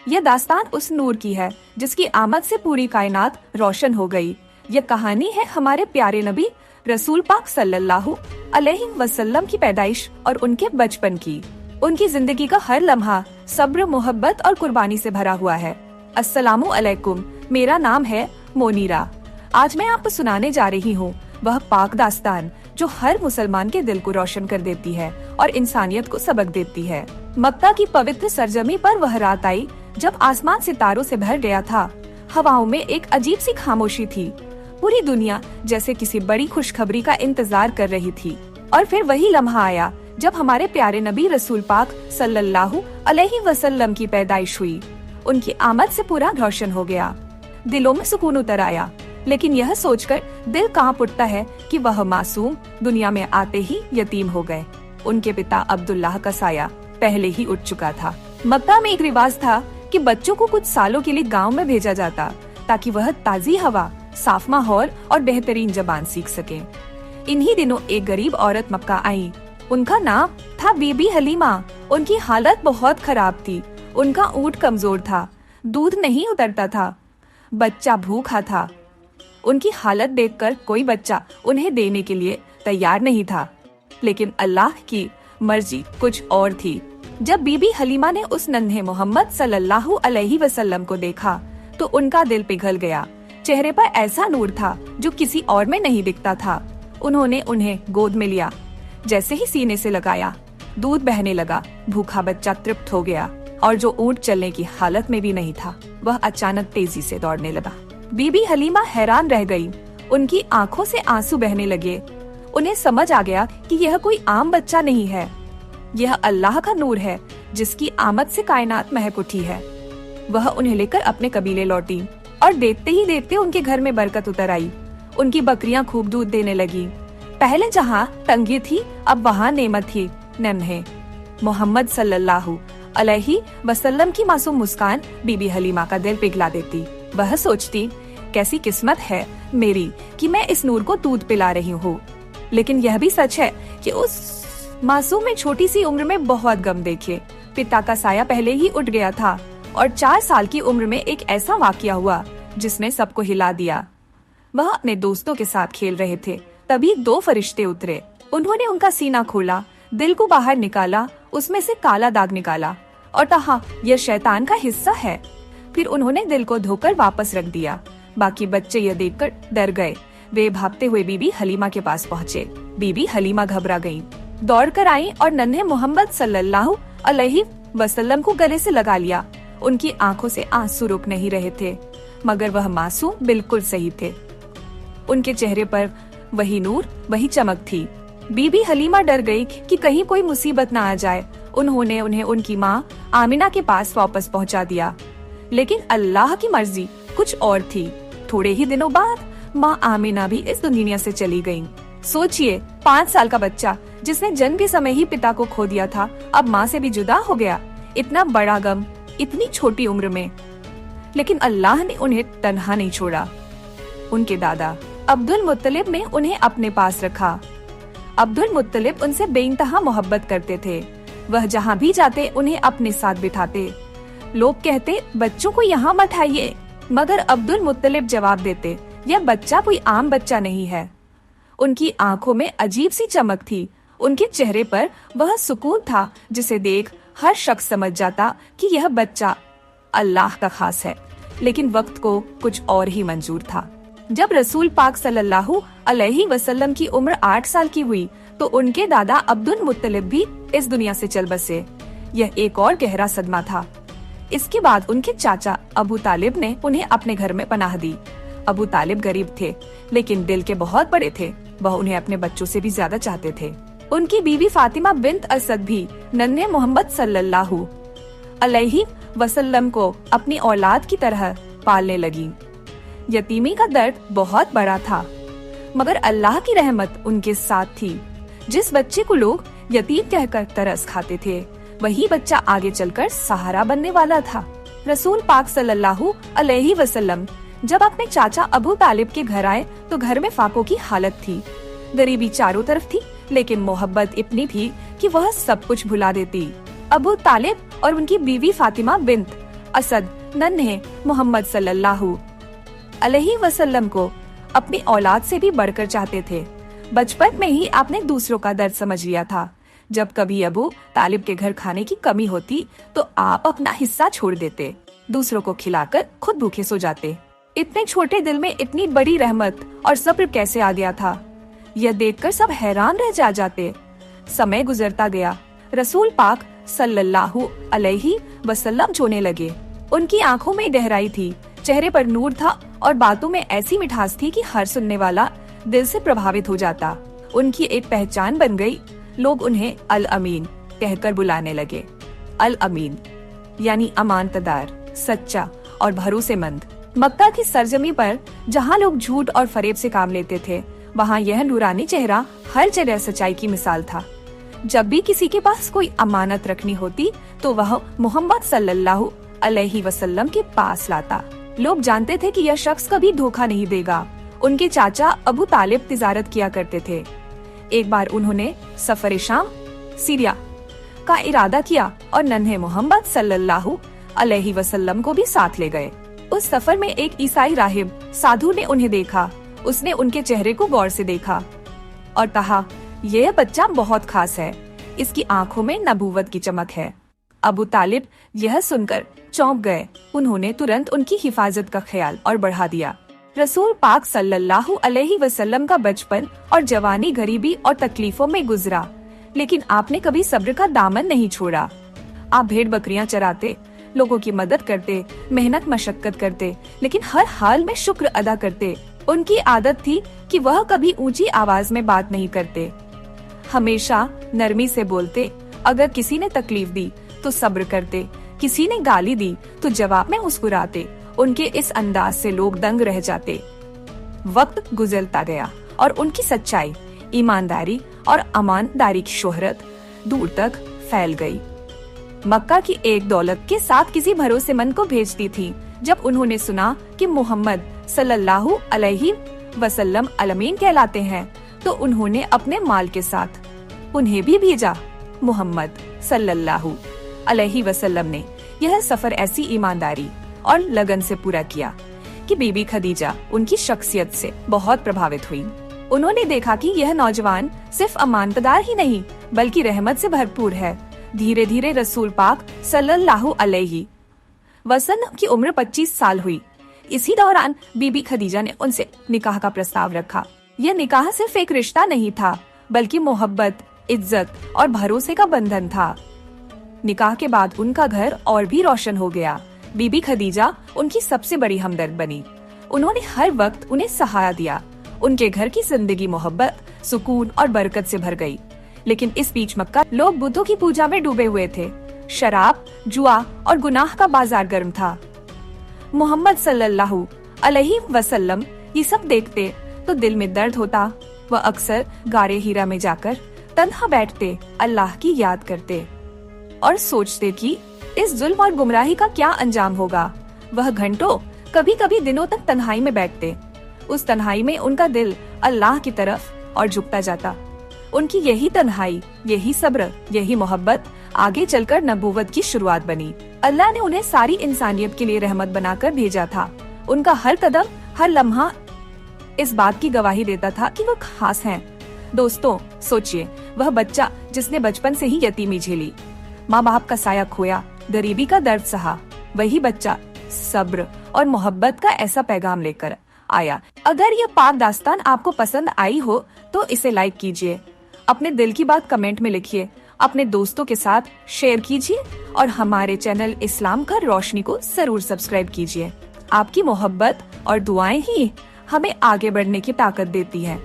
यह दास्तान उस नूर की है जिसकी आमद से पूरी कायनात रोशन हो गई। यह कहानी है हमारे प्यारे नबी रसूल पाक सल्लल्लाहु अलैहि वसल्लम की पैदाइश और उनके बचपन की। उनकी जिंदगी का हर लम्हा सब्र, मोहब्बत और कुर्बानी से भरा हुआ है। अस्सलामु अलैकुम, मेरा नाम है मोनीरा। आज मैं आपको सुनाने जा रही हूँ वह पाक दास्तान जो हर मुसलमान के दिल को रोशन कर देती है और इंसानियत को सबक देती है। मक्का की पवित्र सरजमी पर वह रात आई जब आसमान सितारों से भर गया था। हवाओं में एक अजीब सी खामोशी थी। पूरी दुनिया जैसे किसी बड़ी खुशखबरी का इंतजार कर रही थी। और फिर वही लम्हा आया जब हमारे प्यारे नबी रसूल पाक सल्लल्लाहु अलैहि वसल्लम की पैदाइश हुई। उनकी आमद से पूरा रोशन हो गया। दिलों में सुकून उतर आया, लेकिन यह सोचकर दिल कांप उठता है कि वह मासूम दुनिया में आते ही यतीम हो गए। उनके पिता अब्दुल्लाह का साया पहले ही उठ चुका था। मक्का में एक रिवाज था कि बच्चों को कुछ सालों के लिए गांव में भेजा जाता ताकि वह ताजी हवा, साफ माहौल और बेहतरीन जबान सीख सके। इन्हीं दिनों एक गरीब औरत मक्का आई। उनका नाम था बीबी हलीमा। उनकी हालत बहुत खराब थी। उनका ऊंट कमजोर था, दूध नहीं उतरता था, बच्चा भूखा था। उनकी हालत देखकर कोई बच्चा उन्हें देने के लिए तैयार नहीं था, लेकिन अल्लाह की मर्जी कुछ और थी। जब बीबी हलीमा ने उस नन्हे मोहम्मद सल्लल्लाहु अलैहि वसल्लम को देखा तो उनका दिल पिघल गया। चेहरे पर ऐसा नूर था जो किसी और में नहीं दिखता था। उन्होंने उन्हें गोद में लिया। जैसे ही सीने से लगाया, दूध बहने लगा। भूखा बच्चा तृप्त हो गया और जो ऊंट चलने की हालत में भी नहीं था, वह अचानक तेजी से दौड़ने लगा। बीबी हलीमा हैरान रह गई। उनकी आंखों से आंसू बहने लगे। उन्हें समझ आ गया कि यह कोई आम बच्चा नहीं है, यह अल्लाह का नूर है जिसकी आमद से कायनात महक उठी है। वह उन्हें लेकर अपने कबीले लौटी और देखते ही देखते उनके घर में बरकत उतर आई। उनकी बकरियां खूब दूध देने लगी। पहले जहाँ तंगी थी, अब वहाँ नेमत थी। नन्हे मोहम्मद सल्लल्लाहु अलैहि वसल्लम की मासूम मुस्कान बीबी हलीमा का दिल पिघला देती। वह सोचती, कैसी किस्मत है मेरी कि मैं इस नूर को दूध पिला रही हूँ। लेकिन यह भी सच है कि उस मासूम में छोटी सी उम्र में बहुत गम देखे। पिता का साया पहले ही उठ गया था और 4 साल की उम्र में एक ऐसा वाकया हुआ जिसने सबको हिला दिया। वह अपने दोस्तों के साथ खेल रहे थे, तभी 2 फरिश्ते उतरे। उन्होंने उनका सीना खोला, दिल को बाहर निकाला, उसमें से काला दाग निकाला और कहा, यह शैतान का हिस्सा है। फिर उन्होंने दिल को धोकर वापस रख दिया। बाकी बच्चे यह देखकर डर गए। वे भागते हुए बीबी हलीमा के पास पहुँचे। बीबी हलीमा घबरा गयी, दौड़ कर आई और नन्हे मोहम्मद सल्लल्लाहु अलैहि वसल्लम को गले से लगा लिया। उनकी आंखों से आंसू रुक नहीं रहे थे, मगर वह मासूम बिल्कुल सही थे। उनके चेहरे पर वही नूर, वही चमक थी। बीबी हलीमा डर गई कि कहीं कोई मुसीबत न आ जाए। उन्होंने उन्हें उनकी माँ आमिना के पास वापस पहुँचा दिया। लेकिन अल्लाह की मर्जी कुछ और थी। थोड़े ही दिनों बाद माँ आमिना भी इस दुनिया से चली गयी। सोचिए, 5 साल का बच्चा जिसने जन्म के समय ही पिता को खो दिया था, अब माँ से भी जुदा हो गया। इतना बड़ा गम इतनी छोटी उम्र में। लेकिन अल्लाह ने उन्हें तन्हा नहीं छोड़ा। उनके दादा अब्दुल मुत्तलिब ने उन्हें अपने पास रखा। अब्दुल मुत्तलिब उनसे बेइंतहा मोहब्बत करते थे। वह जहाँ भी जाते उन्हें अपने साथ बिठाते। लोग कहते, बच्चों को यहाँ मत आइए, मगर अब्दुल मुत्तलिब जवाब देते, यह बच्चा कोई आम बच्चा नहीं है। उनकी आंखों में अजीब सी चमक थी। उनके चेहरे पर वह सुकून था जिसे देख हर शख्स समझ जाता कि यह बच्चा अल्लाह का खास है। लेकिन वक्त को कुछ और ही मंजूर था। जब रसूल पाक सल्लल्लाहु अलैहि वसल्लम की उम्र 8 साल की हुई तो उनके दादा अब्दुल मुत्तलिब भी इस दुनिया से चल बसे। यह एक और गहरा सदमा था। इसके बाद उनके चाचा अबू तालिब ने उन्हें अपने घर में पनाह दी। अबू तालिब गरीब थे, लेकिन दिल के बहुत बड़े थे। वह उन्हें अपने बच्चों से भी ज्यादा चाहते थे। उनकी बीवी फातिमा बिन्त असद भी नन्हे मोहम्मद सल्लल्लाहु अलैहि वसल्लम को अपनी औलाद की तरह पालने लगी। यतीमी का दर्द बहुत बड़ा था, मगर अल्लाह की रहमत उनके साथ थी। जिस बच्चे को लोग यतीम कहकर तरस खाते थे, वही बच्चा आगे चलकर सहारा बनने वाला था। रसूल पाक सल्लल्लाहु अलैहि वसल्लम जब अपने चाचा अबू तालिब के घर आए तो घर में फाकों की हालत थी। गरीबी चारों तरफ थी, लेकिन मोहब्बत इतनी थी कि वह सब कुछ भुला देती। अबू तालिब और उनकी बीवी फातिमा बिन्त असद नन्हे मोहम्मद सल्लल्लाहु अलैहि वसल्लम को अपनी औलाद से भी बढ़कर चाहते थे। बचपन में ही आपने दूसरों का दर्द समझ लिया था। जब कभी अबू तालिब के घर खाने की कमी होती तो आप अपना हिस्सा छोड़ देते, दूसरों को खिलाकर खुद भूखे सो जाते। इतने छोटे दिल में इतनी बड़ी रहमत और सब्र कैसे आ गया था, यह देखकर सब हैरान रह जाते। समय गुजरता गया। रसूल पाक सल्लल्लाहु अलैहि वसल्लम रोने लगे। उनकी आंखों में गहराई थी, चेहरे पर नूर था और बातों में ऐसी मिठास थी कि हर सुनने वाला दिल से प्रभावित हो जाता। उनकी एक पहचान बन गई। लोग उन्हें अल अमीन कहकर बुलाने लगे। अल अमीन यानी अमानतदार, सच्चा और भरोसेमंद। मक्का की सरजमी पर जहाँ लोग झूठ और फरेब से काम लेते थे, वहाँ यह नूरानी चेहरा हर जगह सच्चाई की मिसाल था। जब भी किसी के पास कोई अमानत रखनी होती तो वह मोहम्मद सल्लल्लाहु अलैहि वसल्लम के पास लाता। लोग जानते थे कि यह शख्स कभी धोखा नहीं देगा। उनके चाचा अबू तालिब तिजारत किया करते थे। एक बार उन्होंने सफर शाम सीरिया का इरादा किया और नन्हे मोहम्मद सल्लल्लाहु अलैहि वसल्लम को भी साथ ले गए। उस सफर में एक ईसाई राहिब साधु ने उन्हें देखा। उसने उनके चेहरे को गौर से देखा और कहा, यह बच्चा बहुत खास है, इसकी आंखों में नबूवत की चमक है। अबू तालिब यह सुनकर चौंक गए। उन्होंने तुरंत उनकी हिफाजत का ख्याल और बढ़ा दिया। रसूल पाक सल्लल्लाहु अलैहि वसल्लम का बचपन और जवानी गरीबी और तकलीफों में गुजरा, लेकिन आपने कभी सब्र का दामन नहीं छोड़ा। आप भेड़ बकरियां चराते, लोगों की मदद करते, मेहनत मशक्कत करते, लेकिन हर हाल में शुक्र अदा करते। उनकी आदत थी कि वह कभी ऊंची आवाज में बात नहीं करते, हमेशा नरमी से बोलते। अगर किसी ने तकलीफ दी तो सब्र करते, किसी ने गाली दी तो जवाब में मुस्कुराते। उनके इस अंदाज से लोग दंग रह जाते। वक्त गुजरता गया और उनकी सच्चाई, ईमानदारी और अमानदारी की शोहरत दूर तक फैल गई। मक्का की एक दौलत के साथ किसी भरोसेमंद को भेजती थी। जब उन्होंने सुना कि मोहम्मद सल्लल्लाहु अलैहि वसल्लम अलमीन कहलाते हैं, तो उन्होंने अपने माल के साथ उन्हें भी भेजा। मोहम्मद सल्लल्लाहु अलैहि वसल्लम ने यह सफर ऐसी ईमानदारी और लगन से पूरा किया कि बीबी खदीजा उनकी शख्सियत से बहुत प्रभावित हुई। उन्होंने देखा कि यह नौजवान सिर्फ अमानतदार ही नहीं बल्कि रहमत से भरपूर है। धीरे धीरे रसूल पाक सल्लल्लाहु अलैहि वसल्लम की उम्र 25 साल हुई। इसी दौरान बीबी खदीजा ने उनसे निकाह का प्रस्ताव रखा। यह निकाह सिर्फ एक रिश्ता नहीं था बल्कि मोहब्बत, इज्जत और भरोसे का बंधन था। निकाह के बाद उनका घर और भी रोशन हो गया। बीबी खदीजा उनकी सबसे बड़ी हमदर्द बनी। उन्होंने हर वक्त उन्हें सहारा दिया। उनके घर की जिंदगी मोहब्बत, सुकून और बरकत से भर गई। लेकिन इस बीच मक्का लोग बुतों की पूजा में डूबे हुए थे। शराब, जुआ और गुनाह का बाजार गर्म था। मोहम्मद सल्लल्लाहु अलैहि वसल्लम ये सब देखते तो दिल में दर्द होता। वह अक्सर गारे हीरा में जाकर तन्हा बैठते, अल्लाह की याद करते और सोचते कि इस जुल्म और गुमराही का क्या अंजाम होगा। वह घंटों, कभी कभी दिनों तक तन्हाई में बैठते। उस तन्हाई में उनका दिल अल्लाह की तरफ और झुकता जाता। उनकी यही तन्हाई, यही सब्र, यही मोहब्बत आगे चलकर नबूवत की शुरुआत बनी। अल्लाह ने उन्हें सारी इंसानियत के लिए रहमत बनाकर भेजा था। उनका हर कदम, हर लम्हा इस बात की गवाही देता था कि वो खास हैं। दोस्तों, सोचिए, वह बच्चा जिसने बचपन से ही यतीमी झेली, माँ बाप का साया खोया, गरीबी का दर्द सहा, वही बच्चा सब्र और मोहब्बत का ऐसा पैगाम लेकर आया। अगर ये पाक दास्तान आपको पसंद आई हो तो इसे लाइक कीजिए, अपने दिल की बात कमेंट में लिखिए, अपने दोस्तों के साथ शेयर कीजिए और हमारे चैनल इस्लाम का रोशनी को जरूर सब्सक्राइब कीजिए। आपकी मोहब्बत और दुआएं ही हमें आगे बढ़ने की ताकत देती है।